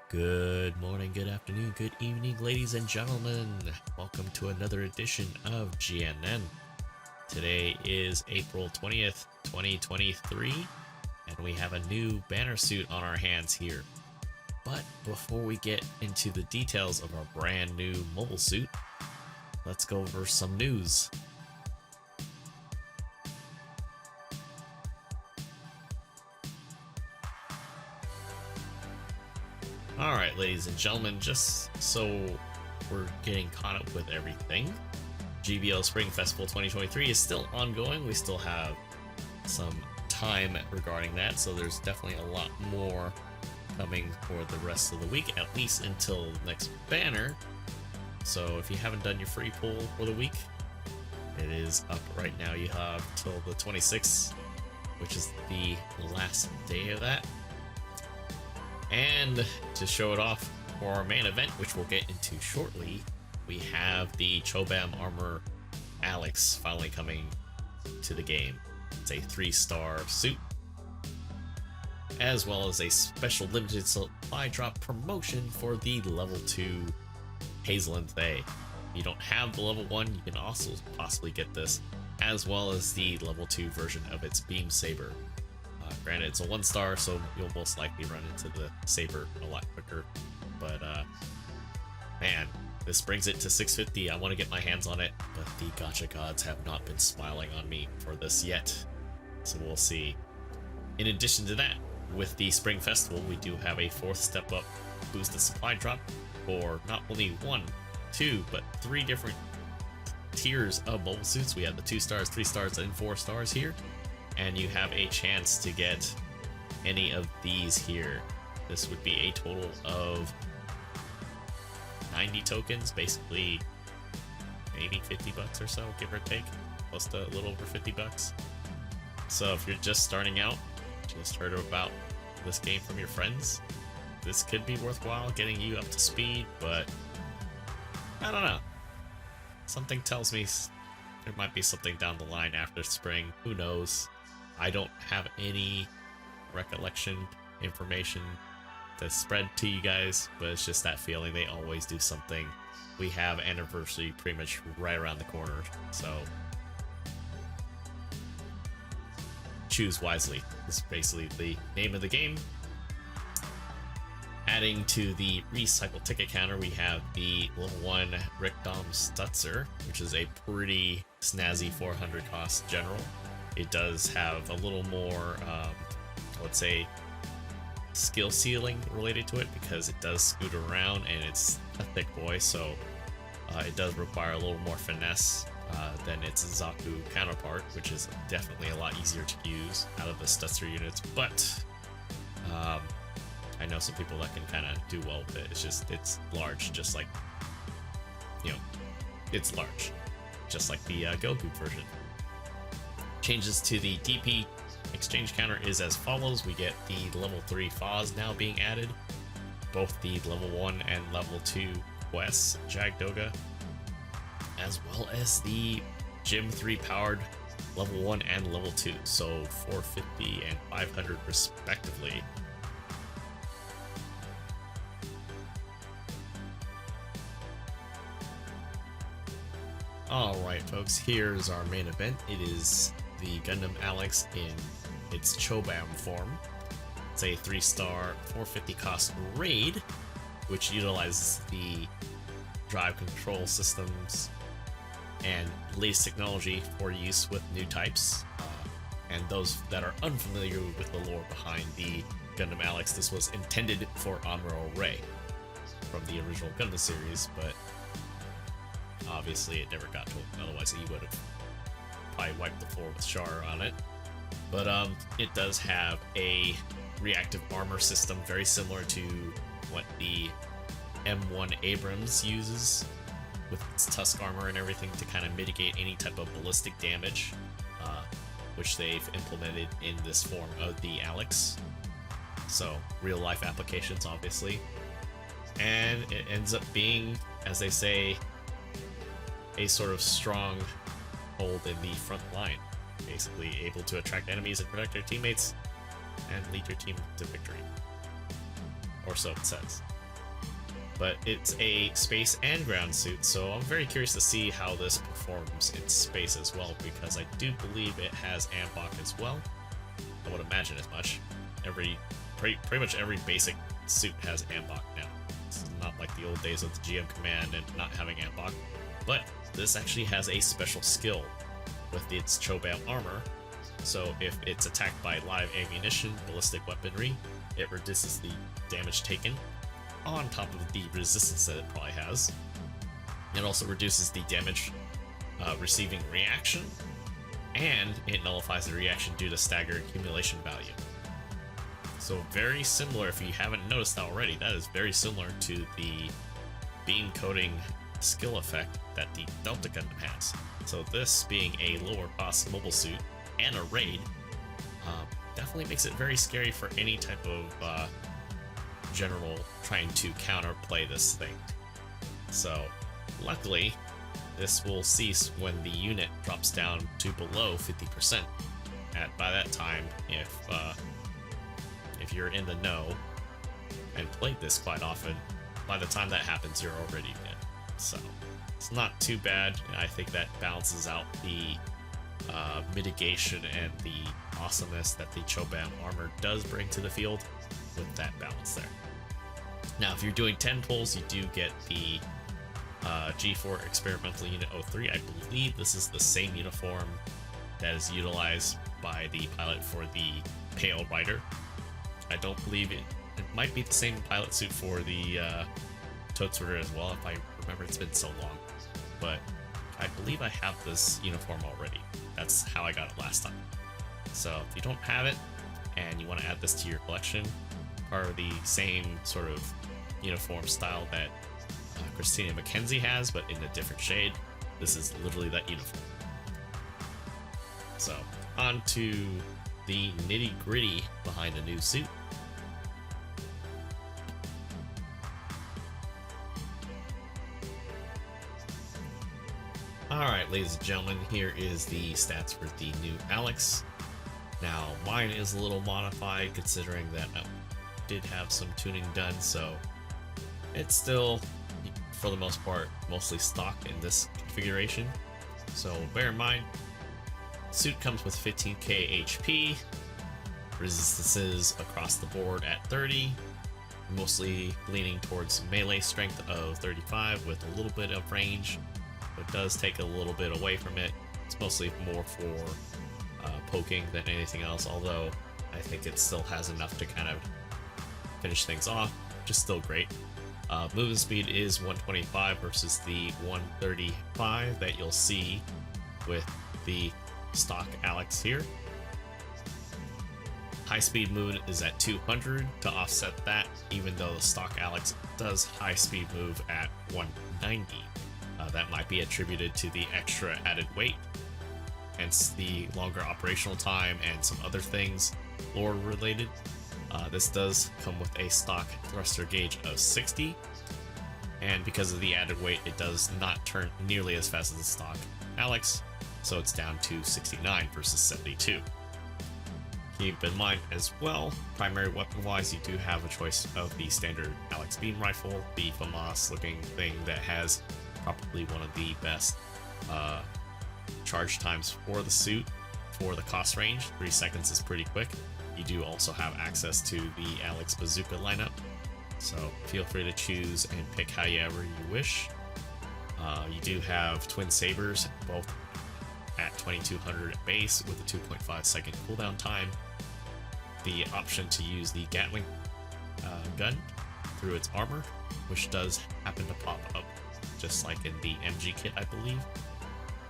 Good morning, good afternoon, good evening, ladies and gentlemen. Welcome to another edition of GNN. Today is April 20th, 2023, and we have a new banner suit on our hands here. But before we get into the details of our brand new mobile suit, let's go over some news. Alright, ladies and gentlemen, just so we're getting caught up with everything, GBO Spring Festival 2023 is still ongoing. We still have some time regarding that, so there's definitely a lot more coming for the rest of the week, at least until next banner. So if you haven't done your free pull for the week, it is up right now. You have till the 26th, which is the last day of that. And to show it off for our main event, which we'll get into shortly, we have the Chobam Armor Alex finally coming to the game. It's a 3-star suit, as well as a special limited supply drop promotion for the level 2 Hazelinth A. If you don't have the level 1, you can also possibly get this, as well as the level 2 version of its Beam Saber. Granted, it's a 1-star, so you'll most likely run into the Saber a lot quicker. But, man, this brings it to 650. I want to get my hands on it, but the gacha gods have not been smiling on me for this yet. So we'll see. In addition to that, with the Spring Festival, we do have a 4th step up boosted supply drop for not only 1, 2, but 3 different tiers of mobile suits. We have the 2 stars, 3 stars, and 4 stars here. And you have a chance to get any of these here. This would be a total of 90 tokens, basically maybe 50 bucks or so, give or take, close to a little over 50 bucks. So if you're just starting out, just heard about this game from your friends, this could be worthwhile getting you up to speed, but I don't know. Something tells me there might be something down the line after spring. Who knows? I don't have any recollection information to spread to you guys, but it's just that feeling. They always do something. We have anniversary pretty much right around the corner, so choose wisely. This is basically the name of the game. Adding to the recycle ticket counter, we have the level 1 Rickdom Stutzer, which is a pretty snazzy 400 cost general. It does have a little more, let's say, skill ceiling related to it, because it does scoot around and it's a thick boy, so it does require a little more finesse than its Zaku counterpart, which is definitely a lot easier to use out of the Stutzer units. But I know some people that can kind of do well with it. It's large, just like, it's large, just like the Goku version. Changes to the DP exchange counter is as follows. We get the level 3 Foz now being added, both the level 1 and level 2 quests Jagdoga, as well as the Gym 3 powered level 1 and level 2, so 450 and 500 respectively. Alright folks, here's our main event. It is the Gundam Alex in its Chobam form. It's a 3-star, 450 cost raid, which utilizes the drive control systems and latest technology for use with new types. And those that are unfamiliar with the lore behind the Gundam Alex, this was intended for Amuro Ray from the original Gundam series, but obviously it never got to him, otherwise he would have probably wiped the floor with Char on it. But it does have a reactive armor system very similar to what the M1 Abrams uses, with its Tusk armor and everything to kind of mitigate any type of ballistic damage, which they've implemented in this form of the Alex. So real life applications, obviously. And it ends up being, as they say, a sort of strong hold in the front line, basically able to attract enemies and protect their teammates and lead your team to victory, or so it says. but it's a space and ground suit, so I'm very curious to see how this performs in space as well, because I do believe it has ambok as well. I would imagine as much. Pretty much every basic suit has ambok now. It's not like the old days of the GM command and not having ambok, but this actually has a special skill with its Chobam armor. So if it's attacked by live ammunition, ballistic weaponry, it reduces the damage taken on top of the resistance that it probably has. It also reduces the damage receiving reaction, and it nullifies the reaction due to stagger accumulation value. So very similar, if you haven't noticed that already, that is very similar to the beam coating skill effect that the Delta Gundam has. So this being a lower cost mobile suit and a raid, definitely makes it very scary for any type of general trying to counterplay this thing. So luckily, this will cease when the unit drops down to below 50%. By that time, if you're in the know and played this quite often, by the time that happens, you're already dead. So it's not too bad. I think that balances out the mitigation and the awesomeness that the Chobam armor does bring to the field with that balance there. Now, if you're doing 10 pulls, you do get the G4 Experimental Unit 03. I believe this is the same uniform that is utilized by the pilot for the Pale Rider. I don't believe it might be the same pilot suit for the Toadsorter as well, if I remember. It's been so long, but I believe I have this uniform already. That's how I got it last time. So if you don't have it and you want to add this to your collection, part of the same sort of uniform style that Christina McKenzie has, but in a different shade, this is literally that uniform. So on to the nitty gritty behind a new suit. Alright, ladies and gentlemen, here is the stats for the new Alex. Now, mine is a little modified considering that I did have some tuning done, so it's still, for the most part, mostly stock in this configuration. So bear in mind, suit comes with 15k HP, resistances across the board at 30, mostly leaning towards melee strength of 35 with a little bit of range. It does take a little bit away from it. It's mostly more for poking than anything else, although I think it still has enough to kind of finish things off, which is still great. Movement speed is 125 versus the 135 that you'll see with the stock Alex here. High speed movement is at 200 to offset that, even though the stock Alex does high speed move at 190. That might be attributed to the extra added weight, hence the longer operational time and some other things lore related. This does come with a stock thruster gauge of 60, and because of the added weight, it does not turn nearly as fast as the stock Alex, so it's down to 69 versus 72. Keep in mind as well, primary weapon wise, you do have a choice of the standard Alex beam rifle, the FAMAS looking thing that has probably one of the best charge times for the suit. For the cost range, 3 seconds is pretty quick. You do also have access to the Alex bazooka lineup, so feel free to choose and pick however you wish. You do have twin sabers, both at 2200 at base with a 2.5 second cooldown time. The option to use the Gatling gun through its armor, which does happen to pop up just like in the MG kit, I believe.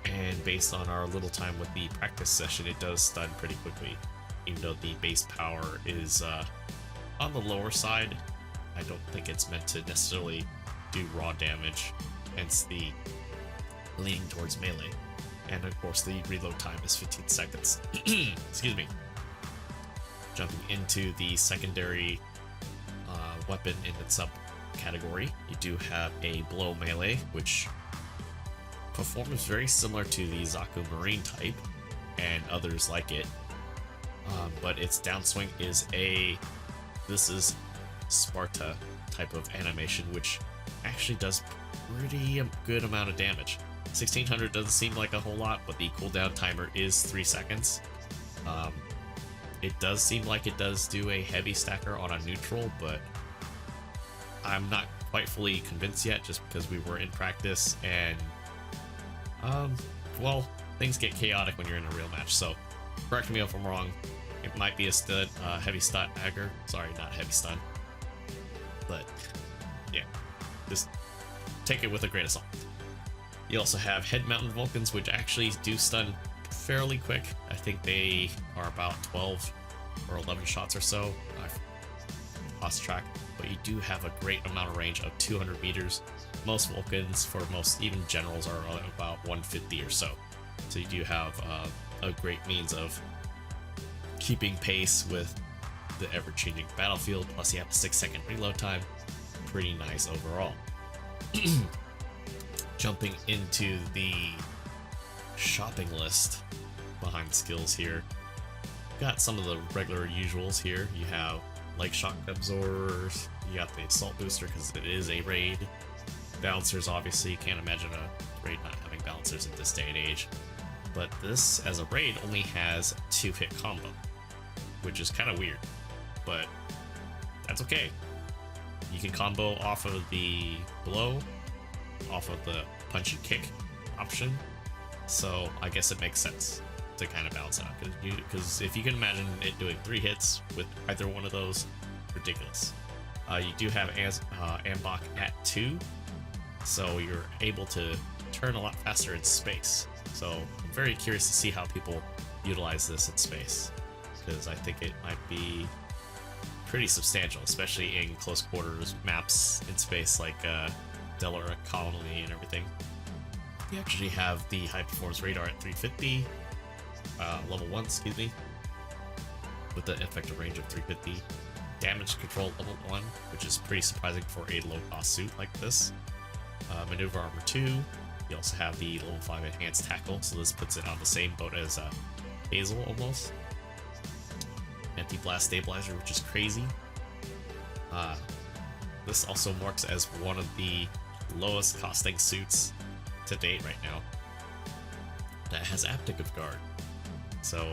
And based on our little time with the practice session, it does stun pretty quickly, even though the base power is on the lower side. I don't think it's meant to necessarily do raw damage, hence the leaning towards melee. And of course the reload time is 15 seconds. Excuse me. Jumping into the secondary weapon in its subcategory, you do have a blow melee, which performs very similar to the Zaku Marine type and others like it, but its downswing is this is Sparta type of animation, which actually does pretty good amount of damage. 1600 doesn't seem like a whole lot, but the cooldown timer is 3 seconds. It does seem like it does do a heavy stacker on a neutral, but I'm not quite fully convinced yet, just because we were in practice, and well, things get chaotic when you're in a real match, so correct me if I'm wrong. It might be a heavy stagger. Sorry, not heavy stun. But yeah, just take it with a grain of salt. You also have head-mounted Vulcans, which actually do stun fairly quick. I think they are about 12 or 11 shots or so. I've lost track, but you do have a great amount of range of 200 meters. Most Vulcans, for most even generals, are about 150 or so. So you do have a great means of keeping pace with the ever-changing battlefield. Plus, you have a 6-second reload time. Pretty nice overall. Jumping into the shopping list behind skills here. Got some of the regular usuals here. You have leg shock absorbers. You got the assault booster because it is a raid. Balancers, obviously. Can't imagine a raid not having balancers at this day and age. But this, as a raid, only has 2-hit combo, which is kind of weird, but that's okay. You can combo off of the blow, off of the punch and kick option, so I guess it makes sense to kind of balance out, because if you can imagine it doing 3 hits with either one of those, ridiculous. You do have Ambach at 2, so you're able to turn a lot faster in space. So I'm very curious to see how people utilize this in space, because I think it might be pretty substantial, especially in close quarters maps in space like Delaware Colony and everything. You actually have the high performance radar at 350, level 1, excuse me, with the effective range of 350. Damage control level 1, which is pretty surprising for a low cost suit like this. Maneuver armor 2. You also have the level 5 enhanced tackle, so this puts it on the same boat as Hazel almost. Anti-blast stabilizer, which is crazy. This also marks as one of the lowest costing suits to date right now that has Aptic of Guard. So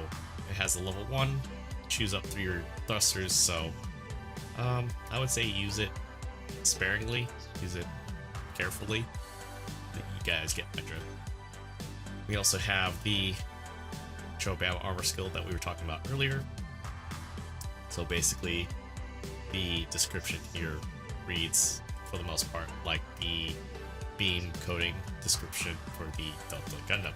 it has a level 1, choose up 3 thrusters, so I would say use it sparingly, use it carefully. You guys get my drift. We also have the Chobam Armor skill that we were talking about earlier. So basically, the description here reads, for the most part, like the beam coding description for the Delta Gundam.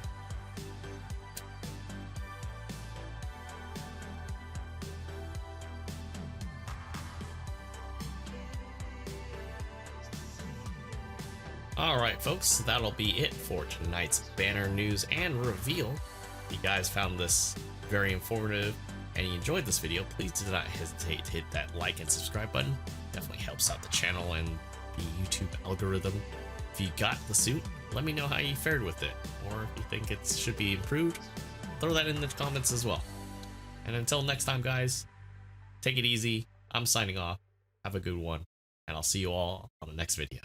Alright folks, that'll be it for tonight's banner news and reveal. If you guys found this very informative and you enjoyed this video, please do not hesitate to hit that like and subscribe button. Definitely helps out the channel and the YouTube algorithm. If you got the suit, let me know how you fared with it, or if you think it should be improved, throw that in the comments as well. And until next time guys, take it easy. I'm signing off. Have a good one, and I'll see you all on the next video.